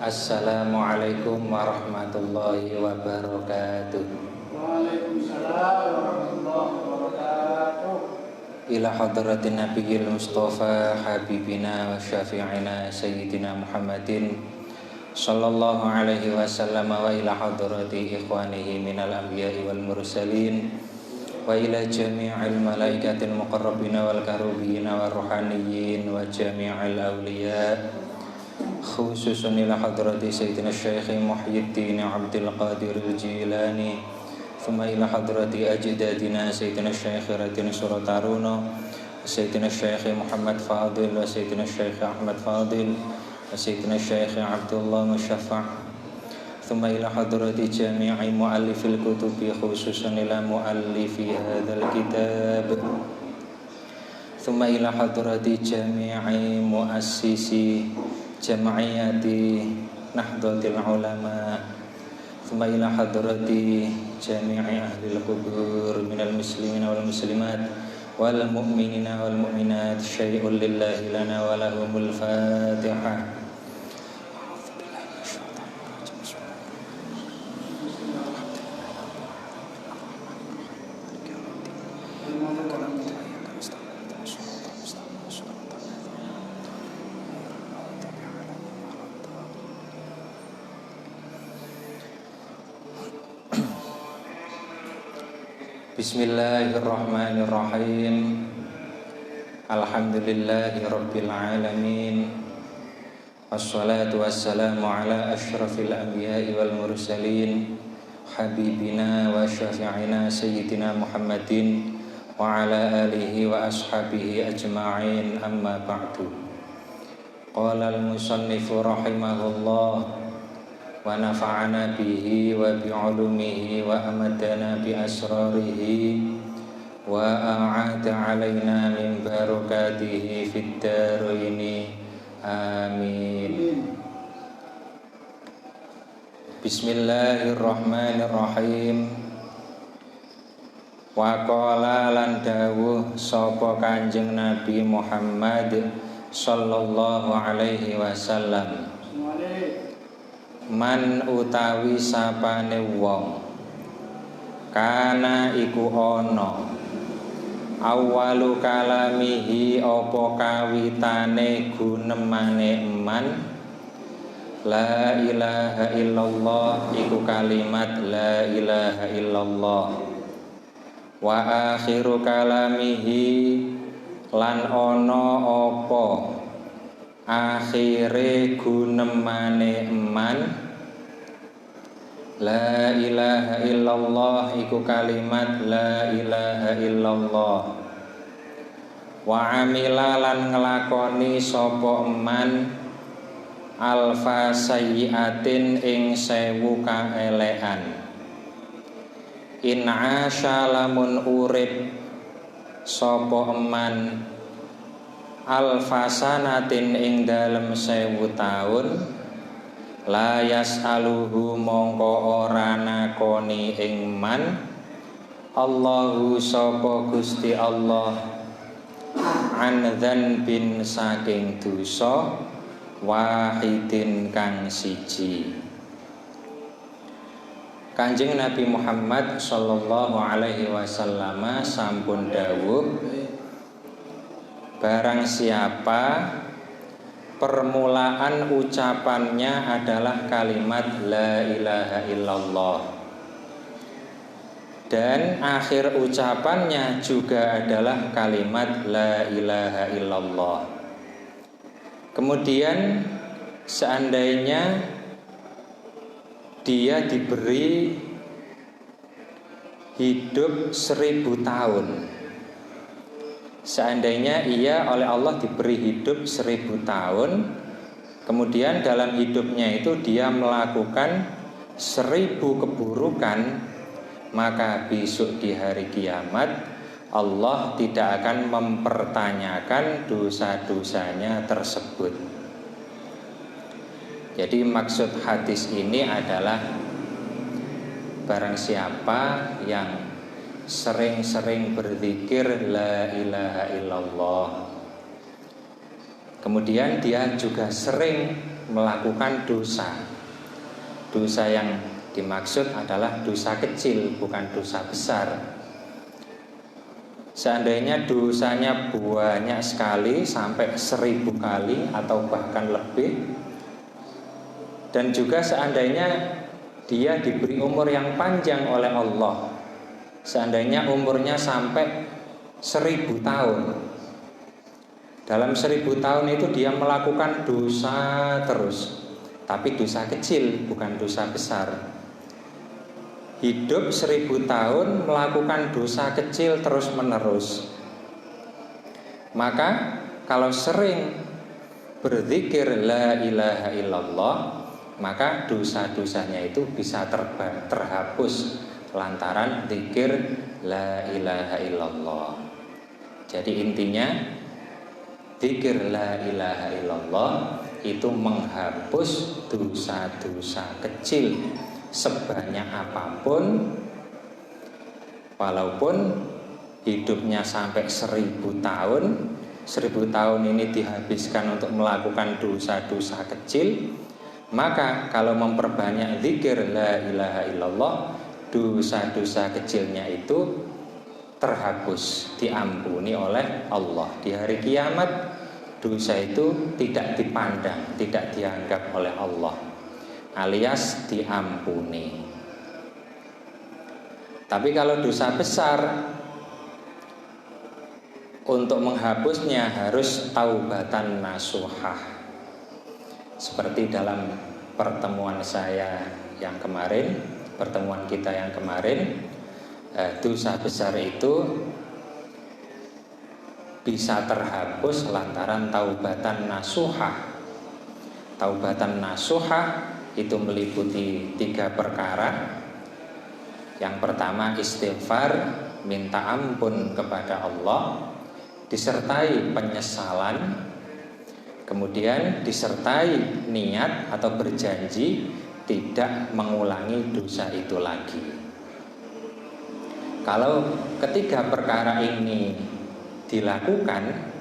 Assalamualaikum warahmatullahi wabarakatuh. Waalaikumsalam warahmatullahi wabarakatuh. Ila hadratin nabiyil mustafa habibina wa syafi'ina sayyidina Muhammadin sallallahu alaihi wasallam, wa ila hadrati ikhwanihi minal anbiya'i wal mursalin, wa ila jami'il malaikatil muqarrabina wal karubina wal ruhaniyin wa jami'il awliya, khususun ila hadrati sayyidina Syekh Muhyiddin Abdul Qadir Al-Jilani, thumma ila hadrati ajdadina sayyidina Syekh Raden Surataruno, sayyidina Syekh Muhammad Fadil, wa sayyidina Syekh Ahmad Fadil, wa sayyidina Syekh Abdullah Musyaffa', thumma ila hadrati jami'i muallifil kutubi, khususun ila muallifi hadzal kitab, thumma ila hadrati jami'i muassisi Jam'iyati Nahdlatul Ulama, thumma ila hadrati jami'i ahlil qubur minal muslimina wal muslimat wal mu'minina wal mu'minat, syai'un lillahi lana wa lahumul Fatihah. Bismillahirrahmanirrahim. Alhamdulillahi rabbil alamin. Wassalatu wassalamu ala asyrafil anbiya'i wal mursalin, habibina wa syafi'ina sayyidina Muhammadin wa ala alihi wa ashabihi ajma'in, amma ba'du. Qala al-musannifu rahimahullah wa nafa'ana bihi wa bi'ulumihi wa amadana bi asrarihi wa a'ada alaina min barakatihi fid daraini, amin. Bismillahirrahmanirrahim. Wa qala lan dawuh sapa Kanjeng Nabi Muhammad sallallahu alaihi wasallam, man utawi sapane wong kana iku ana awalu kalamihi apa kawitane gunemane man, la ilaha illallah iku kalimat la ilaha illallah, wa akhiru kalamihi lan ana apa akhire gunemane man, la ilaha illallah iku kalimat la ilaha illallah, wa amila lan nglakoni sapa man alfa sayyiatin ing 1000 kaelekan, in asya lamun urip sapa man alfasanatin ing dalem 1000 taun, la yas'aluhu mongko ora nakoni ing man Allahu sapa Gusti Allah an dzanbin saking dosa wahidin kang siji. Kanjeng Nabi Muhammad sallallahu alaihi wasallam sampun dawuh, barang siapa permulaan ucapannya adalah kalimat la ilaha illallah dan akhir ucapannya juga adalah kalimat la ilaha illallah, kemudian seandainya dia diberi hidup 1000 tahun, seandainya ia oleh Allah diberi hidup 1000 tahun, kemudian dalam hidupnya itu dia melakukan 1000 keburukan, maka besok di hari kiamat Allah tidak akan mempertanyakan dosa-dosanya tersebut. Jadi maksud hadis ini adalah barang siapa yang sering-sering berzikir la ilaha illallah, kemudian dia juga sering melakukan dosa. Dosa yang dimaksud adalah dosa kecil, bukan dosa besar. Seandainya dosanya banyak sekali sampai 1000 kali atau bahkan lebih, dan juga seandainya dia diberi umur yang panjang oleh Allah, seandainya umurnya sampai 1000 tahun, dalam 1000 tahun itu dia melakukan dosa terus, tapi dosa kecil, bukan dosa besar. Hidup 1000 tahun melakukan dosa kecil terus menerus, maka kalau sering berzikir la ilaha illallah, maka dosa-dosanya itu bisa terhapus lantaran zikir la ilaha illallah. Jadi intinya zikir la ilaha illallah itu menghapus dosa-dosa kecil sebanyak apapun, walaupun hidupnya sampai 1000 tahun. 1000 tahun ini dihabiskan untuk melakukan dosa-dosa kecil, maka kalau memperbanyak zikir la ilaha illallah, dosa-dosa kecilnya itu terhapus, diampuni oleh Allah. Di hari kiamat dosa itu tidak dipandang, tidak dianggap oleh Allah, alias diampuni. Tapi kalau dosa besar, untuk menghapusnya harus taubatan nasuhah. Seperti dalam pertemuan saya yang kemarin, pertemuan kita yang kemarin, dosa besar itu bisa terhapus lantaran taubatan nasuhah. Taubatan nasuhah itu meliputi 3 perkara. Yang pertama istighfar, minta ampun kepada Allah, disertai penyesalan, kemudian disertai niat atau berjanji tidak mengulangi dosa itu lagi. Kalau ketiga perkara ini dilakukan,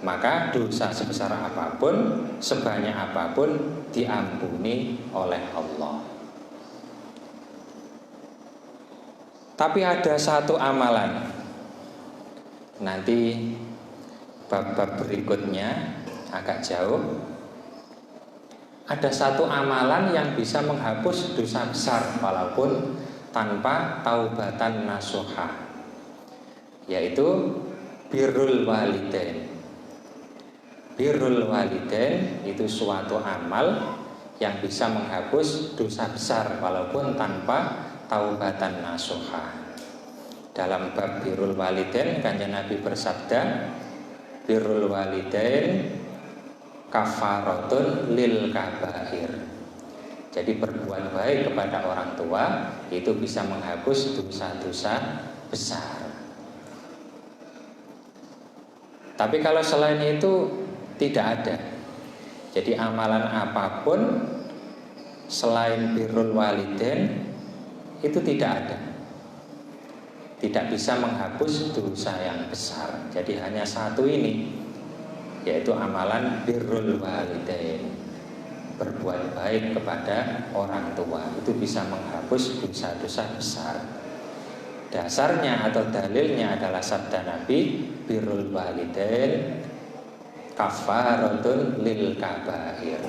maka dosa sebesar apapun, sebanyak apapun diampuni oleh Allah. Tapi ada satu amalan, nanti bab-bab berikutnya agak jauh. Ada satu amalan yang bisa menghapus dosa besar walaupun tanpa taubatan nasuhah, yaitu birrul walidain. Birrul walidain itu suatu amal yang bisa menghapus dosa besar walaupun tanpa taubatan nasuhah. Dalam bab birrul walidain, Kanjeng Nabi bersabda, birrul walidain kafaratun lil kabair. Jadi berbuat baik kepada orang tua itu bisa menghapus dosa-dosa besar. Tapi kalau selain itu tidak ada. Jadi amalan apapun selain birrul walidain itu tidak ada, tidak bisa menghapus dosa yang besar. Jadi hanya satu ini, yaitu amalan birrul walidain, berbuat baik kepada orang tua, itu bisa menghapus dosa-dosa besar. Dasarnya atau dalilnya adalah sabda Nabi, birrul walidain kafaratun lil kabair.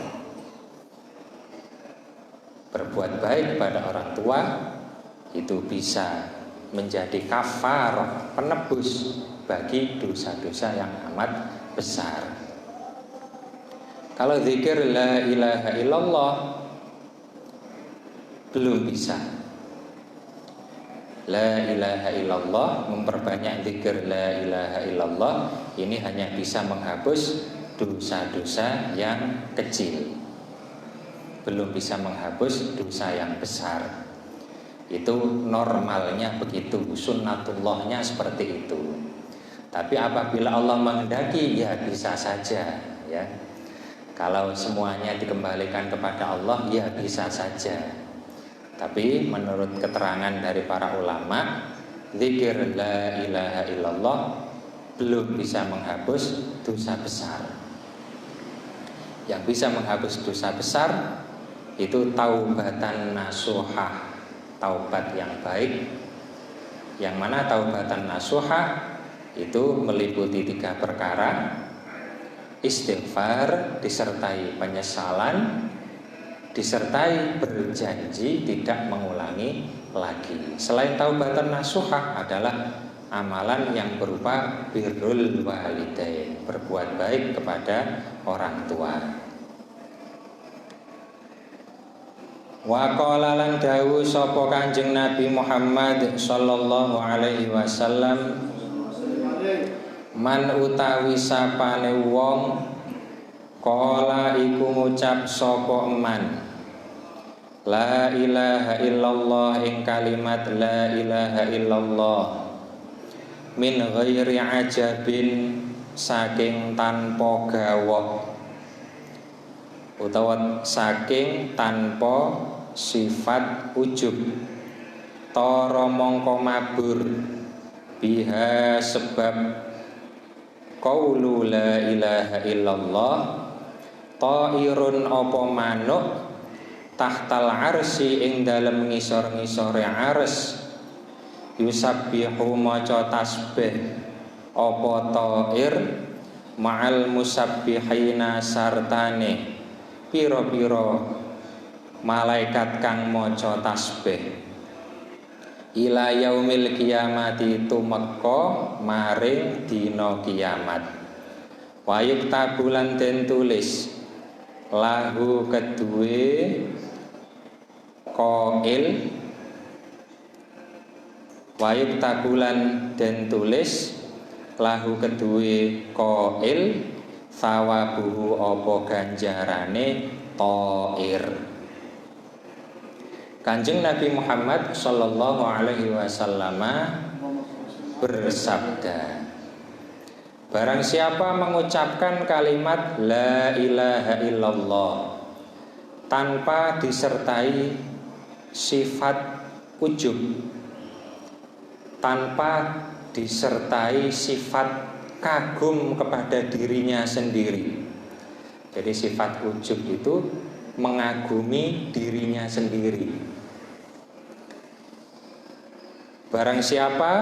Berbuat baik kepada orang tua itu bisa menjadi kafarah, penebus bagi dosa-dosa yang amat besar. Kalau zikir la ilaha illallah belum bisa. La ilaha illallah, memperbanyak zikir la ilaha illallah ini hanya bisa menghapus dosa-dosa yang kecil, belum bisa menghapus dosa yang besar. Itu normalnya begitu, sunnatullahnya seperti itu. Tapi apabila Allah menghendaki, ya bisa saja, ya. Kalau semuanya dikembalikan kepada Allah, ya bisa saja. Tapi menurut keterangan dari para ulama, zikir la ilaha illallah belum bisa menghapus dosa besar. yang bisa menghapus dosa besar itu taubatan nasuhah, taubat yang baik. Yang mana taubatan nasuhah itu meliputi 3 perkara: istighfar disertai penyesalan, disertai berjanji tidak mengulangi lagi. Selain taubatan nasuhah adalah amalan yang berupa birrul walidain, berbuat baik kepada orang tua. Wa qala lan dawu sapa Kanjeng Nabi Muhammad sallallahu alaihi wasallam, man utawi sapane wong qala iku ngucap sapa man la ilaha illallah ing kalimat la ilaha illallah min ghairi ajabin saking tanpa gawok utawa saking tanpa sifat ujub tara mongko mabur biha sebab qaulu la ilaha illallah ta'irun apa manuk tahtal arsy ing dalem ngisor-ngisore arsy yusabbihu maca tasbih apa ta'ir ma'al musabbihina sartane pira-pira malaikat kang maca tasbih ila yaumil kiamati tumeka maring dina kiamat wayuk tabulan den tulis lahu kedue qail wayuk tabulan den tulis lahu kedue qail sawabuhu apa ganjarane ta'ir. Kanjeng Nabi Muhammad sallallahu alaihi wasallam bersabda, barang siapa mengucapkan kalimat la ilaha illallah tanpa disertai sifat ujub, tanpa disertai sifat kagum kepada dirinya sendiri. Jadi sifat ujub itu mengagumi dirinya sendiri. Barang siapa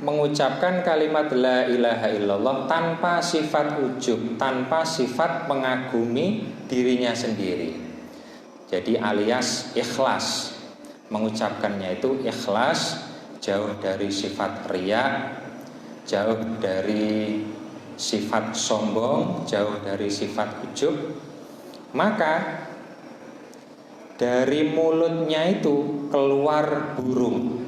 mengucapkan kalimat la ilaha illallah tanpa sifat ujub, tanpa sifat mengagumi dirinya sendiri. Jadi alias ikhlas. Mengucapkannya itu ikhlas, jauh dari sifat riya, jauh dari sifat sombong, jauh dari sifat ujub. Maka dari mulutnya itu keluar burung.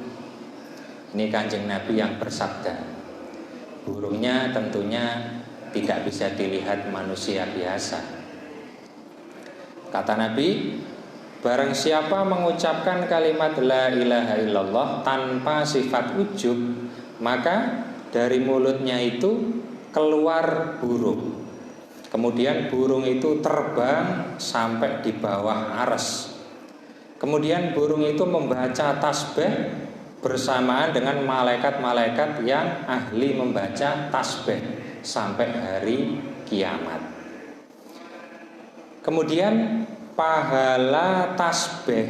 Ini Kanjeng Nabi yang bersabda. Burungnya tentunya tidak bisa dilihat manusia biasa. Kata Nabi, barang siapa mengucapkan kalimat la ilaha illallah tanpa sifat ujub, maka dari mulutnya itu keluar burung. Kemudian burung itu terbang sampai di bawah arsy. Kemudian burung itu membaca tasbih bersamaan dengan malaikat-malaikat yang ahli membaca tasbih sampai hari kiamat. Kemudian pahala tasbih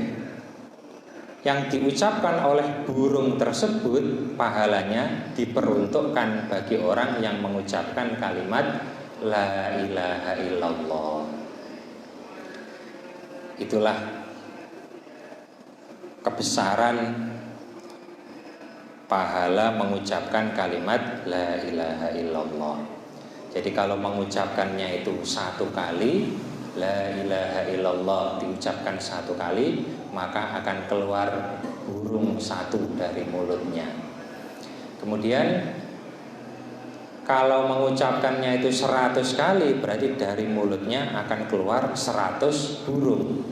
yang diucapkan oleh burung tersebut, pahalanya diperuntukkan bagi orang yang mengucapkan kalimat la ilaha illallah. Itulah kebesaran pahala mengucapkan kalimat la ilaha illallah. Jadi kalau mengucapkannya itu 1 kali, la ilaha illallah diucapkan 1 kali, maka akan keluar burung 1 dari mulutnya. Kemudian kalau mengucapkannya itu 100 kali, berarti dari mulutnya akan keluar 100 burung.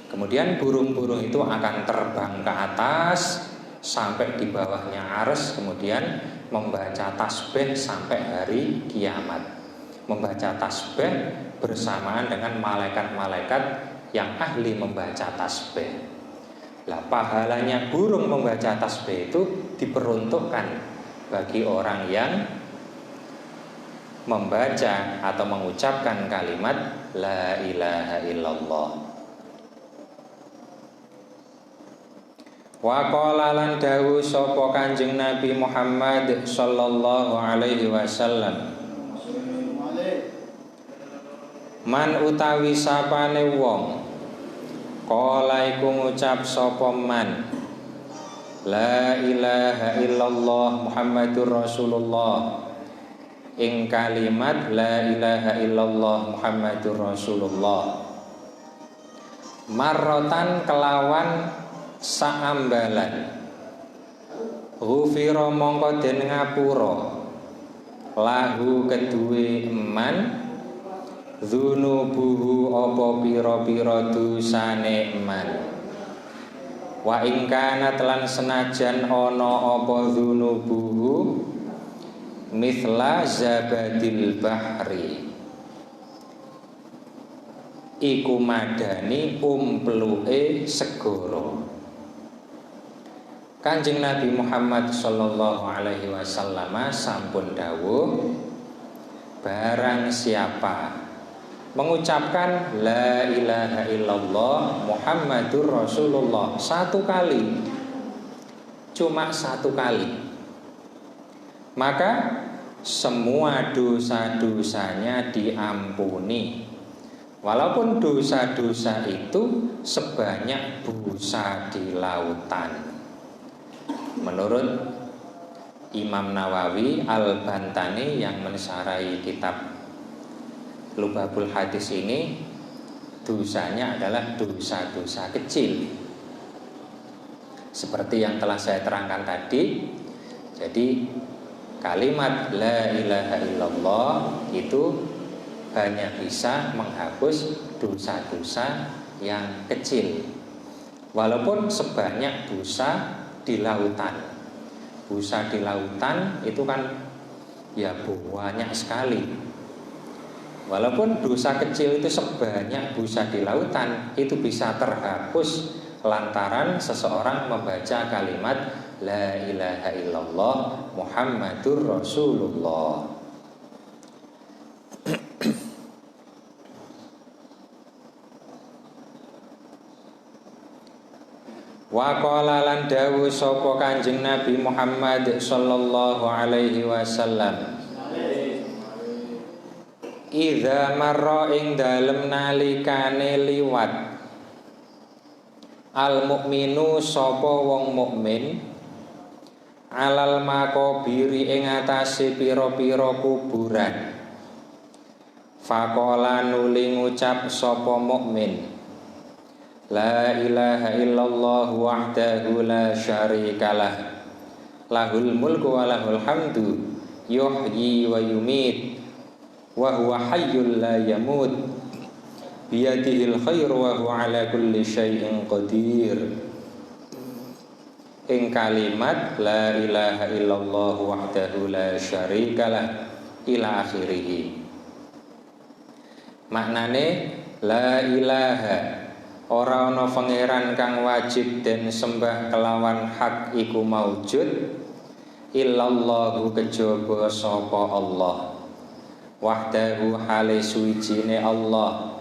Kemudian burung-burung itu akan terbang ke atas sampai di bawahnya arsy, kemudian membaca tasbih sampai hari kiamat. Membaca tasbih bersamaan dengan malaikat-malaikat yang ahli membaca tasbih. Lah pahalanya burung membaca tasbih itu diperuntukkan bagi orang yang membaca atau mengucapkan kalimat la ilaha illallah. Wa qala lan dawu sapa Kanjeng Nabi Muhammad sallallahu alaihi wasallam, man utawi sapane wong qala iku ngucap sapa man la ilaha illallah Muhammadur Rasulullah, ing kalimat la ilaha illallah Muhammadur Rasulullah, marrotan kelawan saambalan, ghufira mongko den ngapura lahu keduwe eman dzunubuhu apa pira-pira dosane eman, wa ing kanat lan senajan ana apa dzunubuhu mithla zabadil bahri, iku madani umpluke segara. Kanjeng Nabi Muhammad sallallahu alaihi wasallam sampun dawuh, barang siapa mengucapkan la ilaha illallah Muhammadur Rasulullah satu kali, cuma satu kali, maka semua dosa-dosanya diampuni, walaupun dosa-dosa itu sebanyak busa di lautan. Menurut Imam Nawawi Al-Bantani yang mensarai kitab Lubabul Hadis ini, dosanya adalah dosa-dosa kecil, seperti yang telah saya terangkan tadi. Jadi kalimat la ilaha illallah itu hanya bisa menghapus dosa-dosa yang kecil, walaupun sebanyak busa di lautan. Busa di lautan itu kan ya banyak sekali. Walaupun dosa kecil itu sebanyak busa di lautan, itu bisa terhapus lantaran seseorang membaca kalimat la ilaha illallah Muhammadur Rasulullah. Wa qala lan dawu sapa Kanjeng Nabi Muhammad sallallahu alaihi wasallam, idza marra ing dalem nalikane liwat al mukminu sapa wong mukmin alal makobiri ing atase pira-pira kuburan, faqala nuli ngucap sapa mukmin la ilaha illallah wahdahu la syarikalah lahul mulku wa lahul hamdu yuhyi wa yumit wa huwa hayyul la yamut biyadihil khairu wa huwa ala kulli syai'in qadir. Ing kalimat la ilaha illallah wahdahu la syarikalah ila akhirih, maknane la ilaha ora ana pangeran kang wajib den sembah kelawan hak iku maujud illallahu kejaba sapa Allah, wahdahu hale suwijine Allah,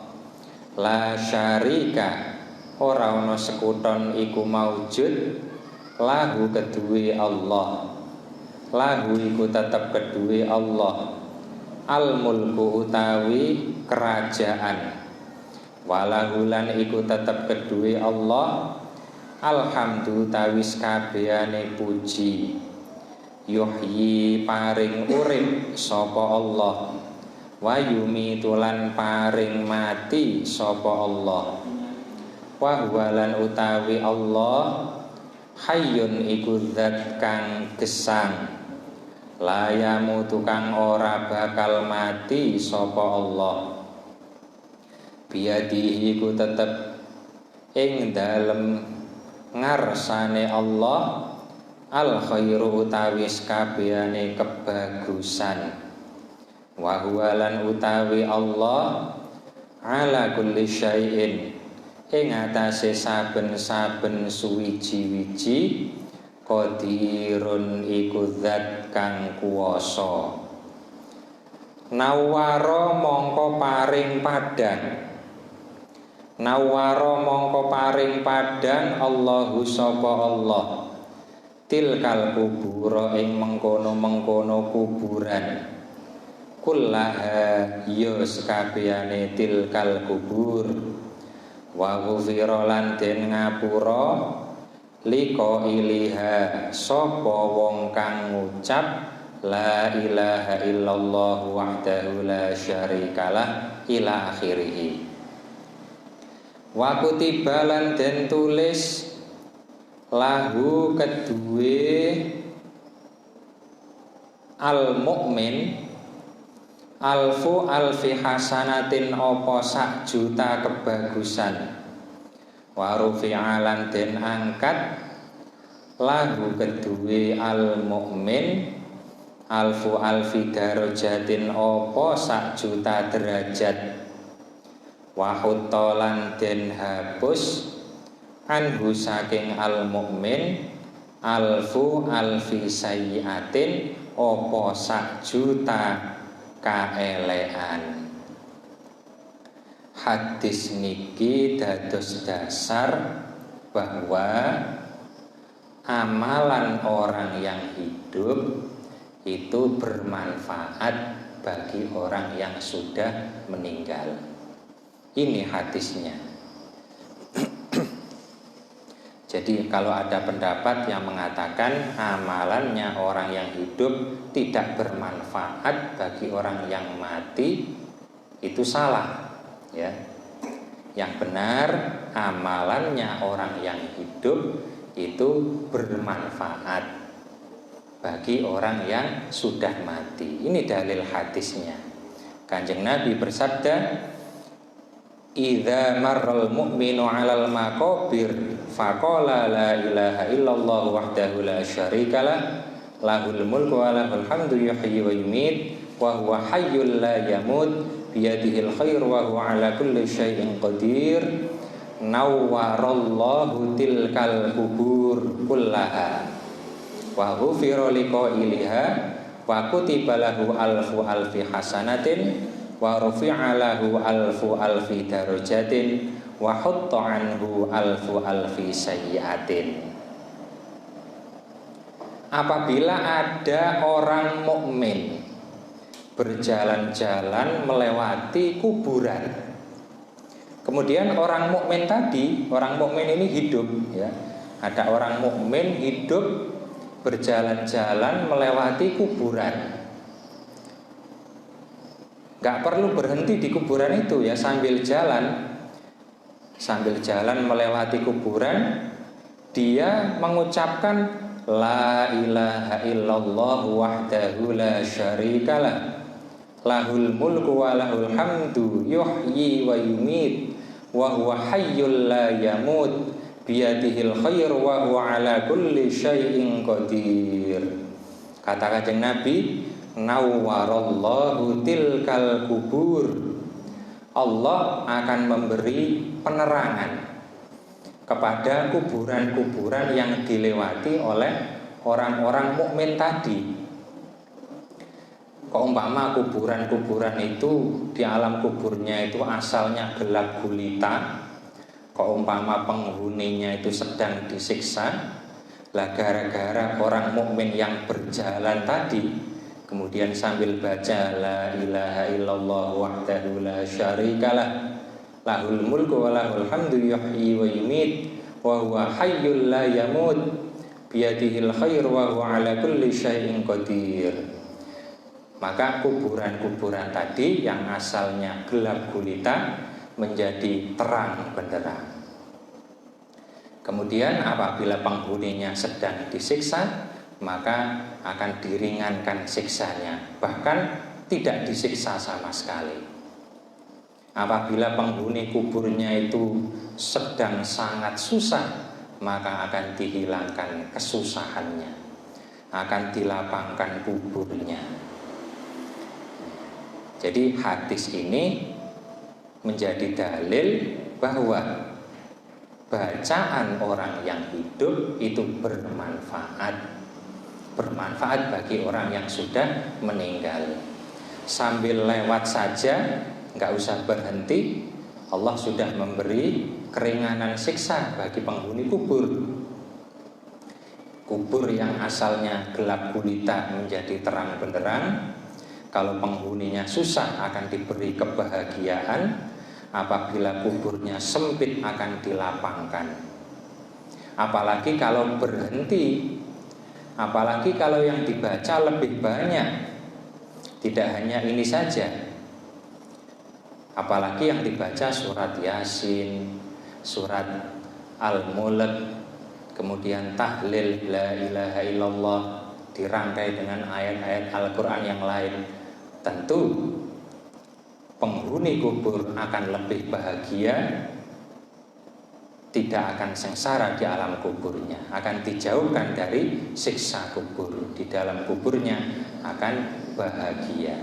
la syarika ora ana sekuton iku maujud lahu keduwe Allah, lahu iku tetep keduwe Allah, al mulku utawi kerajaan, walahulan iku tetep keduwe Allah, alhamdu tawis kabehane puji, yuhyi paring urip sapa Allah, wa yumitulan paring mati sapa Allah, wa huwalan utawi Allah hayyun iku zat kang gesang, layamu tukang ora bakal mati sapa Allah, biyadihi ku tetep ing dalem ngarsane Allah al khairu utawi kabehane kebagusan, wa huwa lan utawi Allah ala kulli syai'in ing atase saben-saben suwiji-wiji qadirun iku zat kang kuwasa, Nawaro mongko paring padang. Nawaro mongko paring padang Allahu sapa Allah. Tilkal kubura ing mengkono-mengkono kuburan. Kullaha ya sakabehane tilkal kubur. Wa ghufira lan den ngapura liko iliha sapa wong kang ngucap la ilaha illallah wahdahu la syarikalah ila akhirih. Wa kutiba lan den tulis lahu kedue al mukmin alfu alfi hasanatin opo sak juta kebagusan. Wa rufi'a lan den angkat lahu kedue al mukmin alfu alfi darajatin opo sak juta derajat. Wa hutolan den hapus anhu saking al mukmin alfu alfi sayyiatin opo sak juta kaelean. Hadis niki dados dasar bahwa amalan orang yang hidup itu bermanfaat bagi orang yang sudah meninggal. Ini hadisnya. Jadi kalau ada pendapat yang mengatakan amalannya orang yang hidup tidak bermanfaat bagi orang yang mati, itu salah, ya. Yang benar amalannya orang yang hidup itu bermanfaat bagi orang yang sudah mati. Ini dalil hadisnya. Kanjeng Nabi bersabda, "Idza marral mu'minu 'alal maqabir faqala la ilaha illallah wahdahu la syarikalah lahul mulku wa lahul hamdu yuhyi wa yumiit wa huwa hayyul la yamut biyadihil khair wa huwa 'ala kulli syai'in qadir nawwarallahu tilkal kubur kullaha wa ghufira liqailiha wa kutiba lahu alfu alfi hasanatin wa rufi'a lahu alfu alfi darajatin wa hutta anhu alfu alfi sayyiatin." Apabila ada orang mukmin berjalan-jalan melewati kuburan, kemudian orang mukmin tadi, orang mukmin ini hidup, ya. Ada orang mukmin hidup berjalan-jalan melewati kuburan. Gak perlu berhenti di kuburan itu, ya, sambil jalan melewati kuburan, dia mengucapkan la ilaha illallah wahdahu la syarikalah lahul mulku wa lahul hamdu yuhyi wa yumiit wa huwa hayyul la yamut biyadihil khair wa huwa ala kulli syai'in qadir. Kata Kanjeng Nabi, nawwarallahu tilkal kubur. Allah akan memberi penerangan kepada kuburan-kuburan yang dilewati oleh orang-orang mukmin tadi. Keumpama kuburan-kuburan itu di alam kuburnya itu asalnya gelap gulita, keumpama penghuninya itu sedang disiksa, lah gara-gara orang mukmin yang berjalan tadi kemudian sambil baca la ilaha illallah wahdahu la syarikalah lahul mulku wa lahul hamdu yuhyi wa yumiit wa huwa hayyul la yamut biyadihil khair wa huwa ala kulli syai'in qadir. Maka kuburan-kuburan tadi yang asalnya gelap gulita menjadi terang benderang. Kemudian apabila penghuninya sedang disiksa, maka akan diringankan siksanya, bahkan tidak disiksa sama sekali. Apabila penghuni kuburnya itu sedang sangat susah, maka akan dihilangkan kesusahannya, akan dilapangkan kuburnya. Jadi hadis ini menjadi dalil bahwa bacaan orang yang hidup itu bermanfaat bagi orang yang sudah meninggal. sambil lewat saja, nggak usah berhenti, Allah sudah memberi keringanan siksa bagi penghuni kubur. Kubur yang asalnya gelap gulita menjadi terang benderang. Kalau penghuninya susah akan diberi kebahagiaan. Apabila kuburnya sempit akan dilapangkan. Apalagi kalau berhenti, apalagi kalau yang dibaca lebih banyak. Tidak hanya ini saja, apalagi yang dibaca surat Yasin, surat Al-Mulk, kemudian tahlil la ilaha illallah, dirangkai dengan ayat-ayat Al-Quran yang lain. Tentu penghuni kubur akan lebih bahagia, tidak akan sengsara di alam kuburnya, akan dijauhkan dari siksa kubur. Di dalam kuburnya akan bahagia.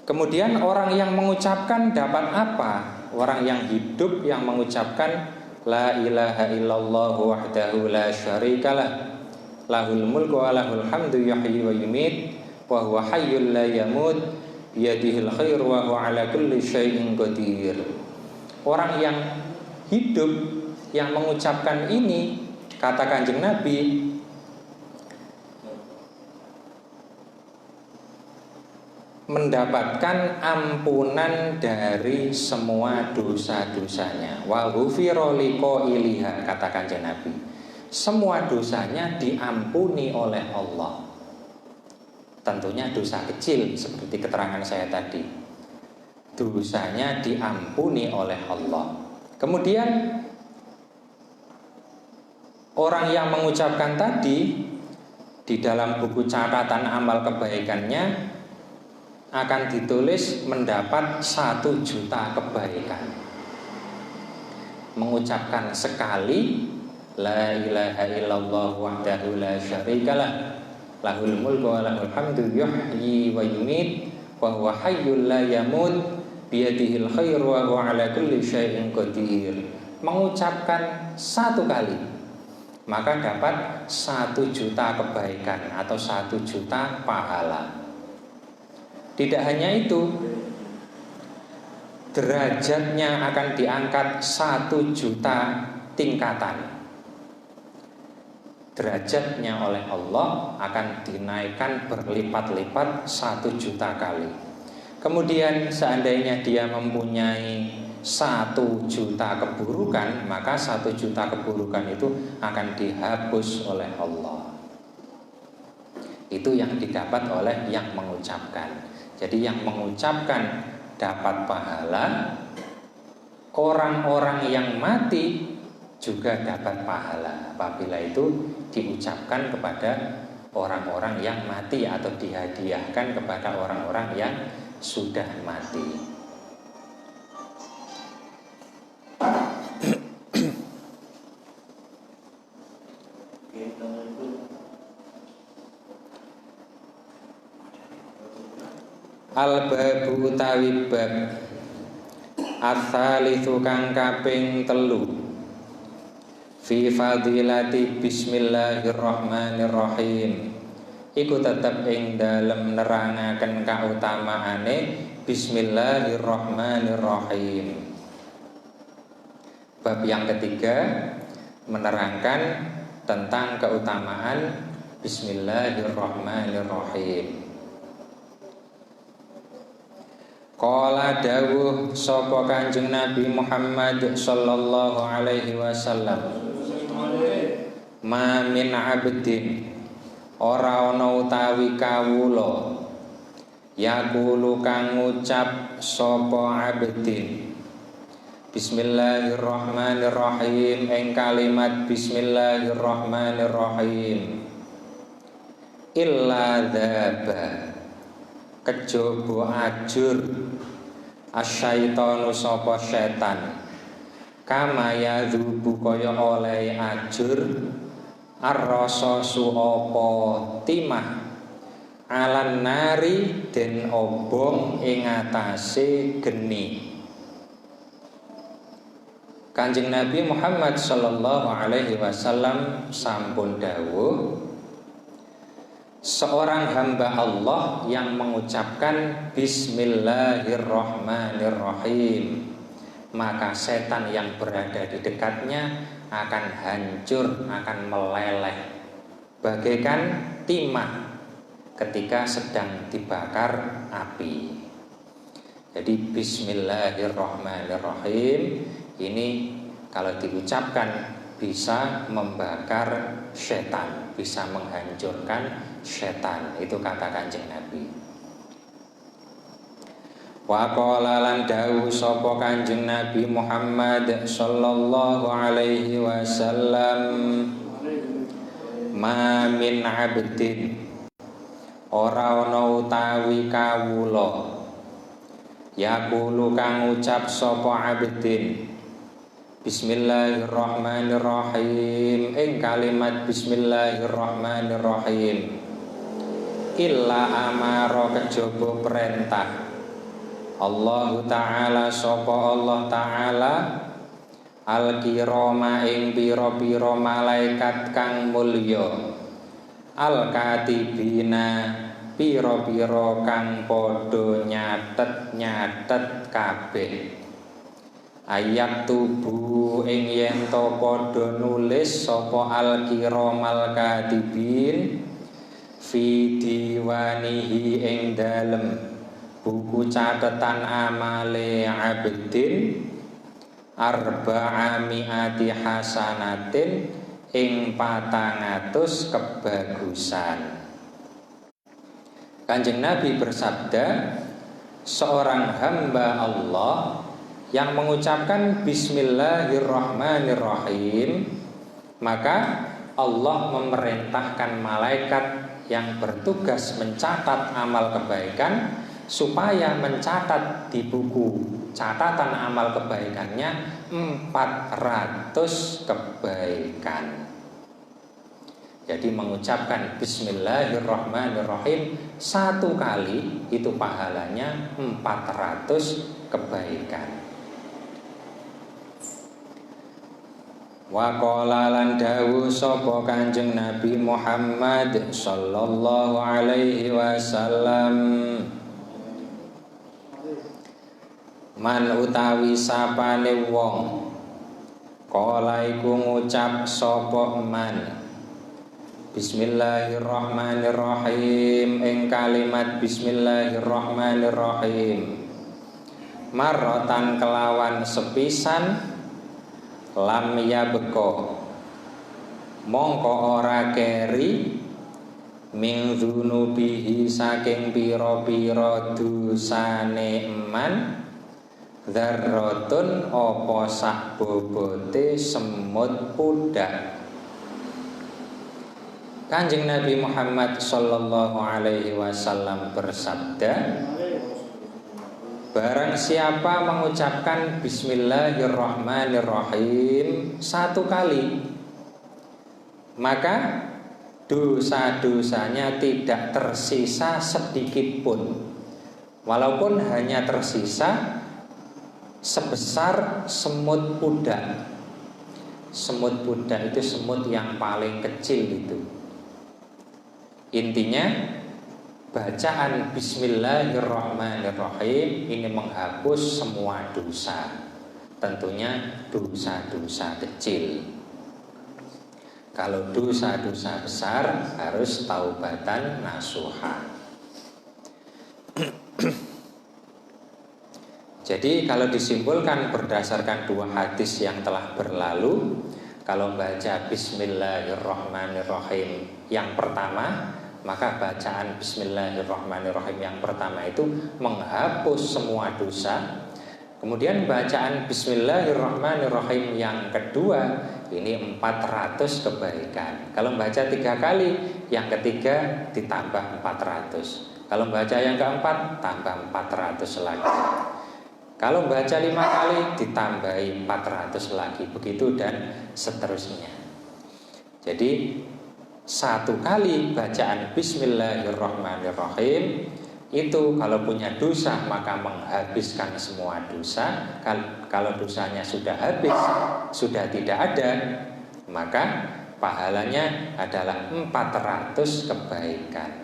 Kemudian orang yang mengucapkan dapat apa? Orang yang hidup yang mengucapkan la ilaha illallah wahdahu la syarikalah, lahul mulku wa lahul hamdu yuhyi wa yumiit wa huwa hayyul la yamut biyadihil khair wa huwa ala kulli syai'in qadir. Orang yang hidup yang mengucapkan ini, kata Kanjeng Nabi, mendapatkan ampunan dari semua dosa-dosanya. Wa ghufira liqailiha, kata Kanjeng Nabi. Semua dosanya diampuni oleh Allah. Tentunya dosa kecil seperti keterangan saya tadi. Dosanya diampuni oleh Allah. Kemudian orang yang mengucapkan tadi di dalam buku catatan amal kebaikannya akan ditulis mendapat 1 juta kebaikan. Mengucapkan sekali la ilaha illallah wahdahu la syarikalah, lahul mulku wa lahul hamdu yuhyi wa yumiit wa huwa hayyul la yamut biyadihil khair wa huwa ala kulli syai'in qadir. Mengucapkan 1 kali maka dapat 1 juta kebaikan atau 1 juta pahala. Tidak hanya itu, derajatnya akan diangkat 1 juta tingkatan. Derajatnya oleh Allah akan dinaikkan berlipat-lipat 1 juta kali. Kemudian seandainya dia mempunyai 1 juta keburukan, maka 1 juta keburukan itu akan dihapus oleh Allah. Itu yang didapat oleh yang mengucapkan. Jadi yang mengucapkan dapat pahala, orang-orang yang mati juga dapat pahala apabila itu diucapkan kepada orang-orang yang mati atau dihadiahkan kepada orang-orang yang sudah mati. Al-babu utawi bab Ats-tsalitsu kang kaping 3 fi fadilati bismillahirrahmanirrahim. Iku tetep ing dalem nerangaken kautamaane bismillahirrahmanirrahim. Bab yang ketiga menerangkan tentang keutamaan bismillahirrahmanirrahim. Qala dawuh sapa Kanjeng Nabi Muhammad sallallahu alaihi wasallam, ma min abdin, ora ana utawi kawula, yaqulu kang ngucap sapa abdin bismillahirrahmanirrahim, ing kalimat bismillahirrahmanirrahim, illa dzaba, kejaba ajur asyaitonu sapa setan, kama yadzubu kaya oleh ajur arrasasu apa timah alan nari den obong ing atase geni. Kanjeng Nabi Muhammad sallallahu alaihi wasallam sampun dawuh, seorang hamba Allah yang mengucapkan Bismillahirrahmanirrahim, maka setan yang berada di dekatnya akan hancur, akan meleleh bagaikan timah ketika sedang dibakar api. Jadi Bismillahirrahmanirrahim ini kalau diucapkan bisa membakar setan, bisa menghancurkan setan. Itu kata Kanjeng Nabi. Wa qala lan dawu sapa Kanjeng Nabi Muhammad sallallahu alaihi wasallam, ma min abdin, ora ana utawi kawula, yaqulu kang ucap sapa abdin Bismillahirrahmanirrahim, ing kalimat Bismillahirrahmanirrahim, illa amara kejaba perintah Allah Ta'ala sapa Allah Ta'ala al-kirama ing pira-pira malaikat kang mulya, al-katibina pira-pira kang padha nyatet-nyatet kabeh, ayat tubuh ing yen to padha nulis sapa al-kiramal katibin fi diwanihi ing dalem buku catatan amale abdin arba'ami'ati hasanatin ing 400 kebagusan. Kanjeng Nabi bersabda, seorang hamba Allah yang mengucapkan Bismillahirrahmanirrahim, maka Allah memerintahkan malaikat yang bertugas mencatat amal kebaikan supaya mencatat di buku catatan amal kebaikannya 400 kebaikan. Jadi mengucapkan Bismillahirrahmanirrahim satu kali itu pahalanya 400 kebaikan. Wa qala lan dawu sapa Kanjeng Nabi Muhammad sallallahu alaihi wasallam, man utawi sapane wong kala iku ngucap sapa man Bismillahirrahmanirrahim ing kalimat Bismillahirrahmanirrahim marrotan kelawan sepisan, lam yabqa mongko ora keri min dzunubihi saking pira-pira dosane man dzarratun apa sak bobote semut pudak. Kanjeng Nabi Muhammad sallallahu alaihi wasallam bersabda, barang siapa mengucapkan Bismillahirrahmanirrahim satu kali, maka dosa-dosanya tidak tersisa sedikit pun, walaupun hanya tersisa sebesar semut pudak. Semut pudak itu semut yang paling kecil itu. Intinya bacaan Bismillahirrahmanirrahim ini menghapus semua dosa, tentunya dosa-dosa kecil. Kalau dosa-dosa besar harus taubatan nasuha. Jadi kalau disimpulkan berdasarkan dua hadis yang telah berlalu, kalau baca Bismillahirrahmanirrahim yang pertama, maka bacaan Bismillahirrahmanirrahim yang pertama itu menghapus semua dosa. Kemudian bacaan Bismillahirrahmanirrahim yang kedua ini 400 kebaikan. Kalau baca 3 kali, yang ketiga ditambah 400. Kalau baca yang keempat tambah 400 lagi. Kalau baca 5 kali ditambahi 400 lagi, begitu dan seterusnya. Jadi satu kali bacaan Bismillahirrahmanirrahim itu kalau punya dosa maka menghabiskan semua dosa. Kalau dosanya sudah habis, sudah tidak ada, maka pahalanya adalah 400 kebaikan.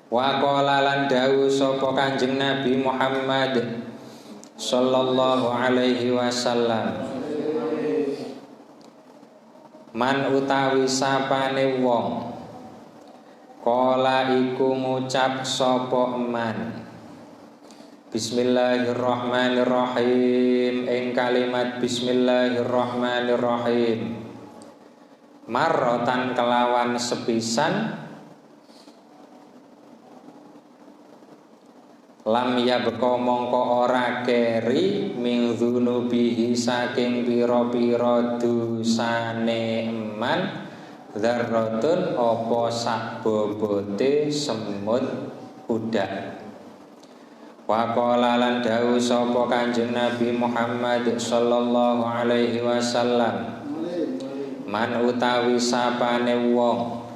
Wa qala lan dawu sapa Kanjeng Nabi Muhammad sallallahu alaihi wasallam, man utawi sapane wong qala iku ngucap sapa man Bismillahirrahmanirrahim ing kalimat Bismillahirrahmanirrahim marrotan kelawan sepisan lam yabqa mongko ora keri min dzunubihi saking pira-pira dosane eman dzarratun apa sak bobote semut udak. Wa qala lan dawuh sapa Kanjeng Nabi Muhammad sallallahu alaihi wasallam, man utawi sapane wong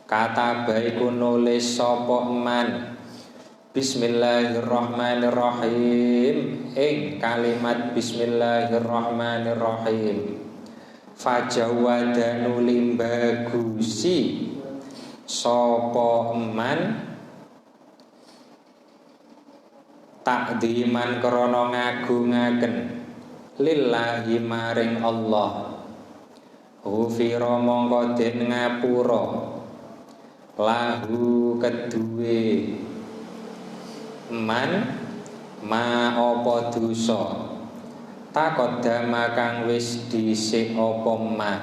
kata baiku nulis sapa man Bismillahirrahmanirrahim ing kalimat Bismillahirrahmanirrahim fajawada nuli bagusi sapa man takdiman krana ngagungaken lillahi maring Allah ghufira mongko den ngapura lahu keduwe man ma apa dosa taqaddama kang wis dhisik apa ma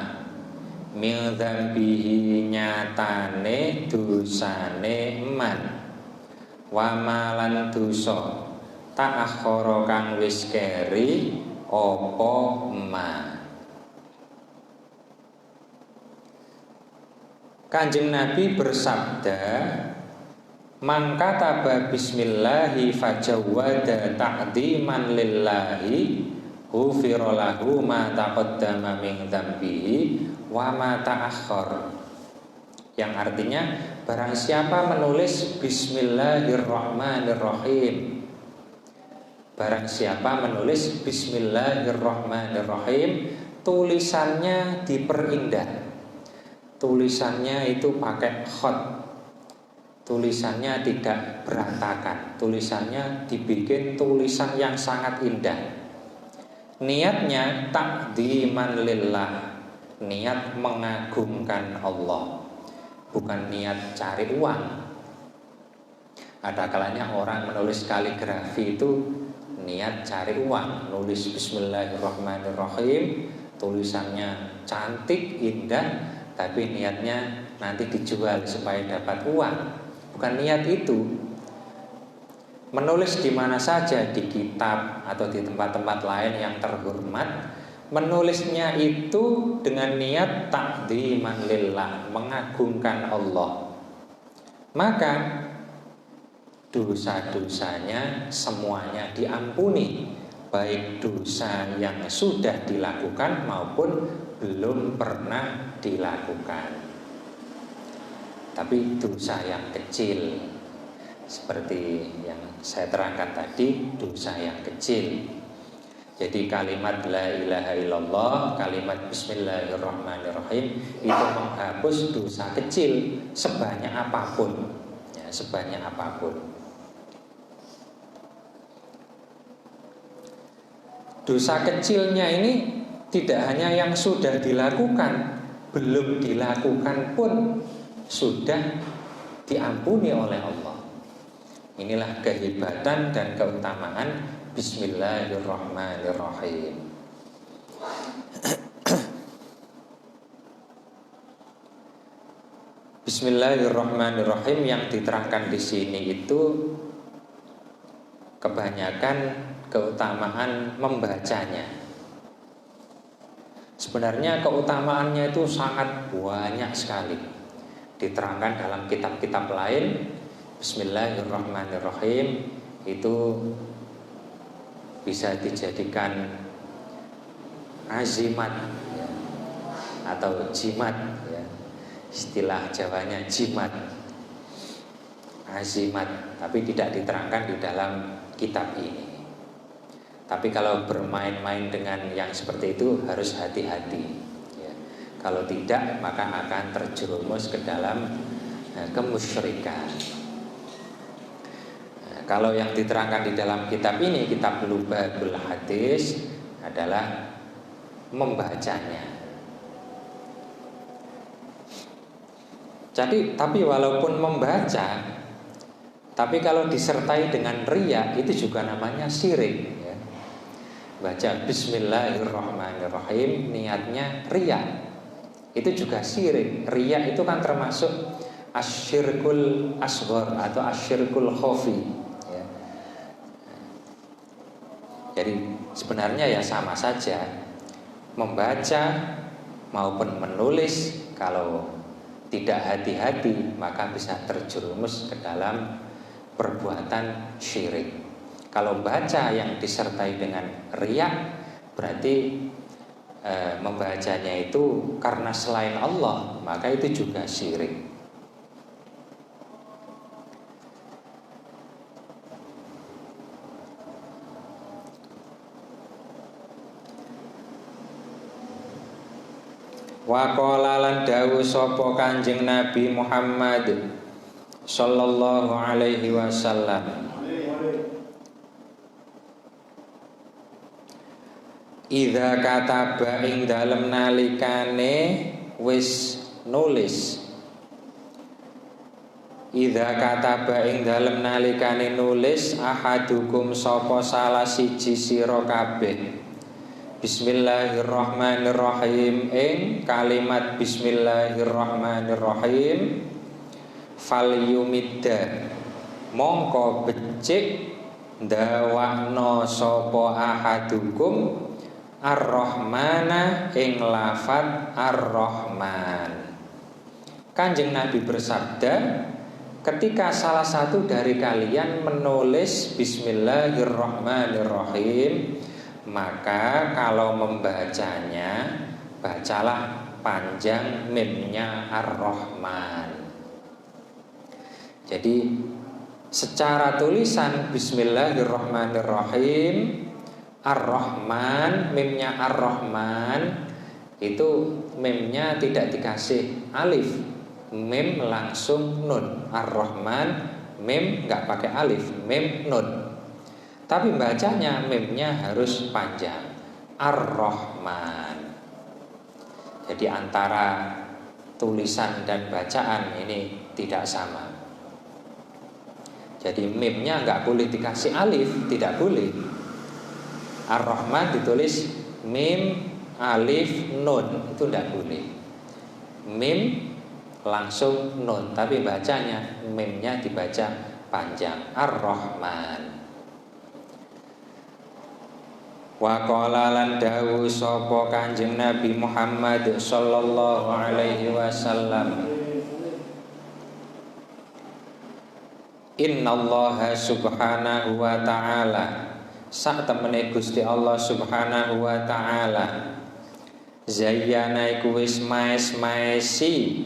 min dzambihi nyatane dosane man wa malan dosa ta'akhkhara kang wis keri apa ma. Kanjeng Nabi bersabda, man kataba bismillahi fajawada ta'diman lillahi ghufira lahu ma taqaddama min dzambihi wa ma ta'akhkhar. Yang artinya barang siapa menulis bismillahirrahmanirrahim, barang siapa menulis bismillahirrahmanirrahim, tulisannya diperindah. Tulisannya itu pakai khot, tulisannya tidak berantakan, tulisannya dibikin tulisan yang sangat indah. Niatnya takdiman lillah, niat mengagungkan Allah, bukan niat cari uang. Ada kalanya orang menulis kaligrafi itu niat cari uang, nulis bismillahirrahmanirrahim, tulisannya cantik, indah, tapi niatnya nanti dijual supaya dapat uang. Bukan niat itu. Menulis di mana saja, di kitab atau di tempat-tempat lain yang terhormat, menulisnya itu dengan niat takdiman lillah, mengagungkan Allah, maka dosa-dosanya semuanya diampuni, baik dosa yang sudah dilakukan maupun belum pernah dilakukan. Tapi dosa yang kecil, seperti yang saya terangkan tadi, dosa yang kecil. Jadi kalimat la ilaha illallah, kalimat bismillahirrahmanirrahim itu menghapus dosa kecil sebanyak apapun, ya, sebanyak apapun. Dosa kecilnya ini tidak hanya yang sudah dilakukan, belum dilakukan pun sudah diampuni oleh Allah. Inilah kehebatan dan keutamaan Bismillahirrahmanirrahim. Bismillahirrahmanirrahim yang diterangkan di sini itu kebanyakan keutamaan membacanya. Sebenarnya keutamaannya itu sangat banyak sekali, diterangkan dalam kitab-kitab lain. Bismillahirrahmanirrahim itu bisa dijadikan azimat, ya, atau jimat, ya. Istilah Jawanya jimat. azimat, tapi tidak diterangkan di dalam kitab ini. Tapi kalau bermain-main dengan yang seperti itu harus hati-hati ya. Kalau tidak maka akan terjerumus ke dalam kemusyrikan. Kalau yang diterangkan di dalam kitab ini, kitab Lubabul Hadis, adalah membacanya. Jadi, tapi walaupun membaca, tapi kalau disertai dengan riya, itu juga namanya syirik ya. Baca Bismillahirrahmanirrahim, niatnya riya, itu juga syirik. Riya itu kan termasuk asyirkul asghar atau asyirkul khafi. Jadi sebenarnya ya sama saja, membaca maupun menulis kalau tidak hati-hati maka bisa terjerumus ke dalam perbuatan syirik. Kalau baca yang disertai dengan riya berarti membacanya itu karena selain Allah, maka itu juga syirik. Wa qala lan dawu sapa Kanjeng Nabi Muhammad sallallahu alaihi wasallam, idza kataba ing dalem nalikane wis nulis, idza kataba ing dalem nalikane nulis ahadukum sapa salah siji sira kabeh Bismillahirrahmanirrahim ing kalimat Bismillahirrahmanirrahim, falyumidda mongko becik ndawakno sapa ahadukum ar-rahmana ing lafadz ar-rahman. Kanjeng Nabi bersabda, ketika salah satu dari kalian menulis Bismillahirrahmanirrahim, maka kalau membacanya bacalah panjang mimnya ar-rahman. Jadi secara tulisan Bismillahirrahmanirrahim, ar-rahman, mimnya ar-rahman itu mimnya tidak dikasih alif, mim langsung nun. Ar-rahman mim nggak pakai alif, mim nun. Tapi bacanya mimnya harus panjang, ar-rahman. Jadi antara tulisan dan bacaan ini tidak sama. Jadi mimnya nggak boleh dikasih alif, tidak boleh. Ar-rahman ditulis mim alif nun, itu tidak boleh. Mim langsung nun, tapi bacanya mimnya dibaca panjang, ar-rahman. Wa qala lan dawu sapa Kanjeng Nabi Muhammad sallallahu alaihi wasallam, innallaha subhanahu wa ta'ala, sak temene Gusti Allah subhanahu wa ta'ala, zayyana iku wis maes-maesi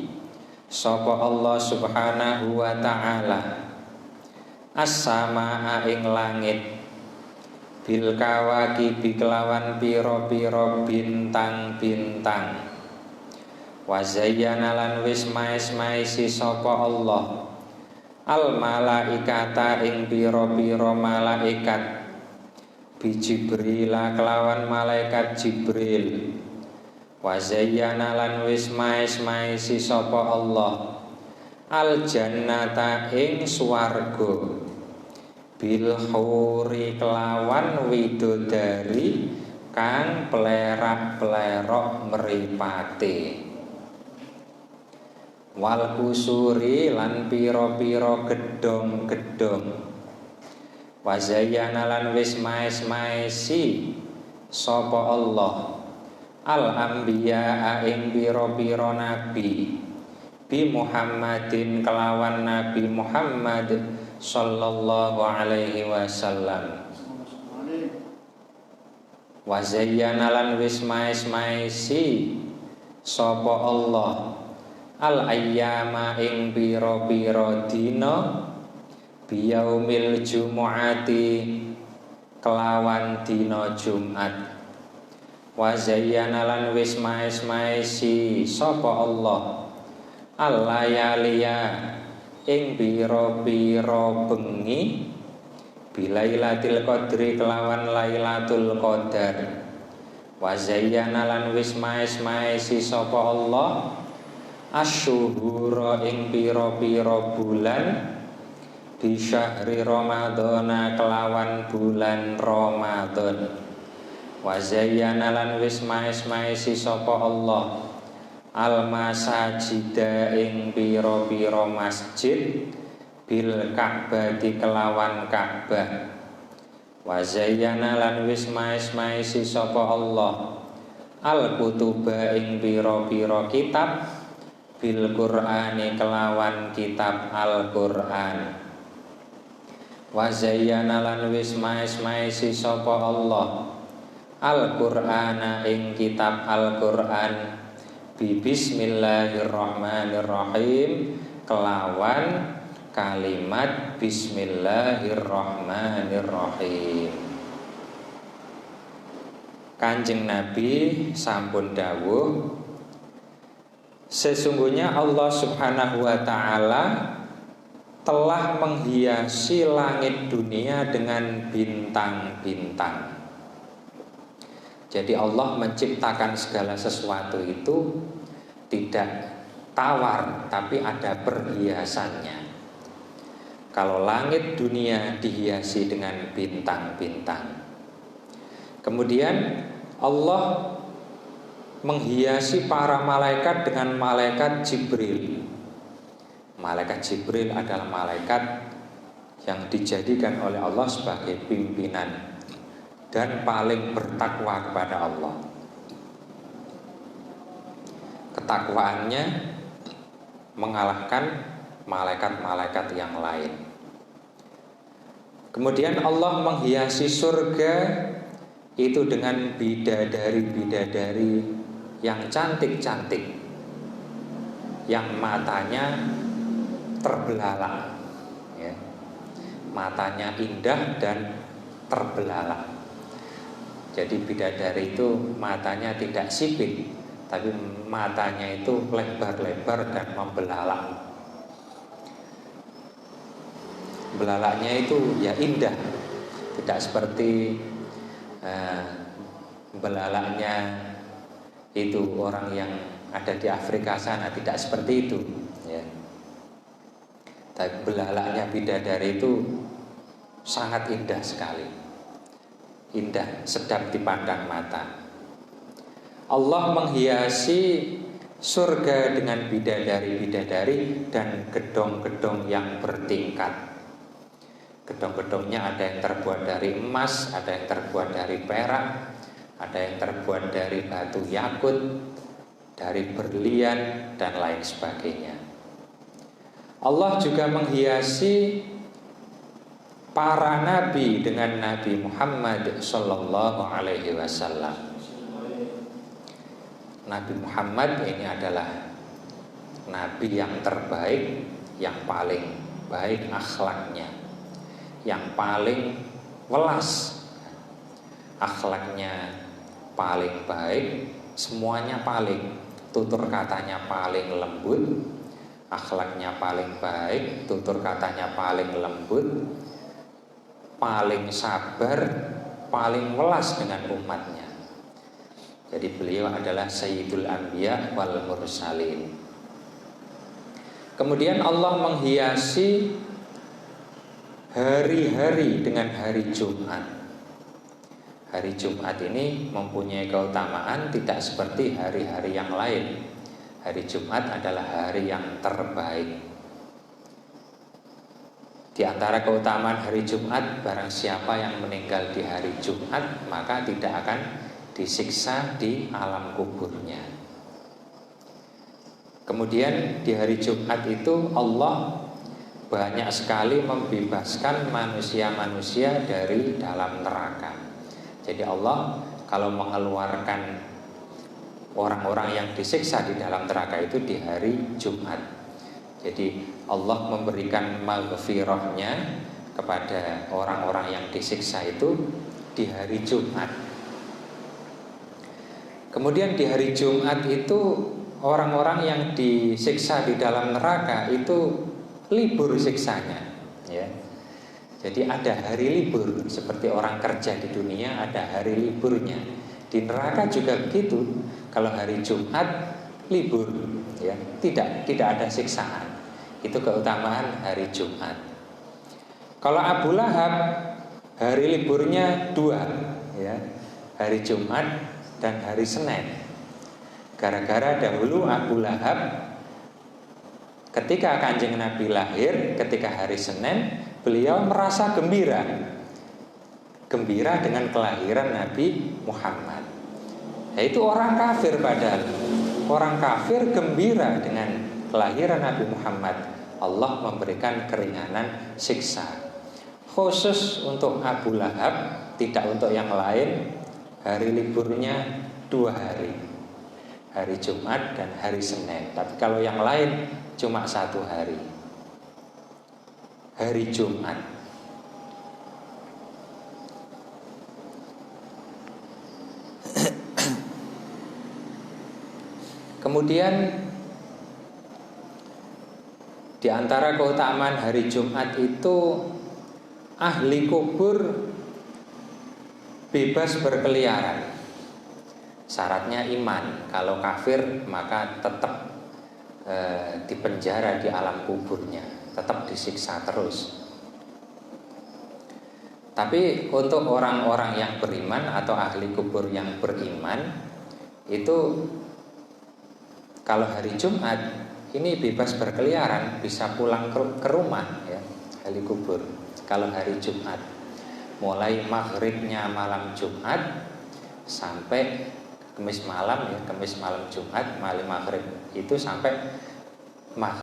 sapa Allah subhanahu wa ta'ala as-samaa ing langit bil kawaki kelawan piro-piro bintang-bintang, wa zayyana lan wis maes-maesi sapa Allah al malaikata ing piro-piro malaikat bi Jibril kelawan malaikat Jibril, wa zayyana lan wis maes-maesi sapa Allah al jannata ing swarga bil huri kelawan widodari kang plerak-plerok mripate, wal kusuri lan piro-piro gedhong-gedhong, wa zayyana lan wis maes-maesi sapa Allah al anbiya ing piro-piro nabi bi Muhammadin kelawan Nabi Muhammad sallallahu alaihi wasallam, wa zayyana lan wis maes-maesi sapa Allah al ayyama ing pira-pira dina biyaumil jumu'ati kelawan dina Jumat. Wa zayyana lan wis maes-maesi sapa Allah al-layaliya ing pira-pira bengi bilailatil qadri kelawan lailatul qadar. Wa zayyana lan wis maes-maesi sapa Allah asyuhura ing pira-pira bulan di syahri Ramadhana kelawan bulan Ramadan. Wa zayyana lan wis maes-maesi sapa Allah al masajida ing pira-pira masjid bil Ka'bati kelawan Ka'bah. Wa zayyana lan wis maes-maesi sapa Allah al kutuba ing pira-pira kitab bil Qur'ani kelawan kitab Al-Qur'an. Wa zayyana lan wis maes-maesi sapa Allah Al-Qur'ana ing kitab Al-Qur'an bi bismillahirrahmanirrahim kelawan kalimat bismillahirrahmanirrahim. Kanjeng Nabi sampun dawuh, sesungguhnya Allah Subhanahu wa ta'ala telah menghiasi langit dunia dengan bintang-bintang. Jadi Allah menciptakan segala sesuatu itu tidak tawar, tapi ada perhiasannya. Kalau langit dunia dihiasi dengan bintang-bintang. Kemudian Allah menghiasi para malaikat dengan malaikat Jibril. Malaikat Jibril adalah malaikat yang dijadikan oleh Allah sebagai pimpinan dan paling bertakwa kepada Allah. Ketakwaannya mengalahkan malaikat-malaikat yang lain. Kemudian Allah menghiasi surga itu dengan bidadari-bidadari yang cantik-cantik, yang matanya terbelalak, ya. Matanya indah dan terbelalak. Jadi bidadari itu matanya tidak sipit, tapi matanya itu lebar-lebar dan membelalak. Belalaknya itu ya indah, tidak seperti belalaknya itu orang yang ada di Afrika sana, tidak seperti itu, ya. Tapi belalaknya bidadari itu sangat indah sekali. Indah, sedap dipandang mata. Allah menghiasi surga dengan bidadari-bidadari dan gedung-gedung yang bertingkat. Gedung-gedungnya ada yang terbuat dari emas, ada yang terbuat dari perak, ada yang terbuat dari batu yakut, dari berlian, dan lain sebagainya. Allah juga menghiasi para nabi dengan Nabi Muhammad Sallallahu Alaihi Wasallam. Nabi Muhammad ini adalah nabi yang terbaik, yang paling baik akhlaknya, yang paling welas, akhlaknya paling baik, semuanya paling, tutur katanya paling lembut, akhlaknya paling baik, tutur katanya paling lembut, paling sabar, paling welas dengan umatnya. Jadi beliau adalah Sayyidul Anbiya wal Mursalin. Kemudian Allah menghiasi hari-hari dengan hari Jumat. Hari Jumat ini mempunyai keutamaan tidak seperti hari-hari yang lain. Hari Jumat adalah hari yang terbaik. Di antara keutamaan hari Jumat, barang siapa yang meninggal di hari Jumat, maka tidak akan disiksa di alam kuburnya. Kemudian di hari Jumat itu Allah banyak sekali membebaskan manusia-manusia dari dalam neraka. Jadi Allah kalau mengeluarkan orang-orang yang disiksa di dalam neraka itu di hari Jumat. Jadi Allah memberikan maghfirahnya kepada orang-orang yang disiksa itu di hari Jumat. Kemudian di hari Jumat itu orang-orang yang disiksa di dalam neraka itu libur siksanya, ya. Jadi ada hari libur, seperti orang kerja di dunia ada hari liburnya. Di neraka juga begitu. Kalau hari Jumat libur, ya, tidak ada siksaan. Itu keutamaan hari Jumat. Kalau Abu Lahab hari liburnya 2, ya, hari Jumat dan hari Senin. Gara-gara dahulu Abu Lahab ketika Kanjeng Nabi lahir, ketika hari Senin, beliau merasa gembira dengan kelahiran Nabi Muhammad. Yaitu orang kafir padahal. Orang kafir gembira dengan kelahiran Nabi Muhammad. Allah memberikan keringanan siksa. Khusus untuk Abu Lahab, tidak untuk yang lain. Hari liburnya 2 hari, hari Jumat dan hari Senin. Tapi kalau yang lain cuma 1 hari, hari Jumat. Kemudian di antara keutamaan hari Jumat itu ahli kubur bebas berkeliaran. Syaratnya iman. Kalau kafir maka tetap dipenjara di alam kuburnya, tetap disiksa terus. Tapi untuk orang-orang yang beriman atau ahli kubur yang beriman itu kalau hari Jumat ini bebas berkeliaran, bisa pulang ke rumah, ya, ahli kubur. Kalau hari Jumat mulai maghribnya malam Jumat sampai Kamis malam, ya, Kamis malam Jumat, malam maghrib itu sampai maghrib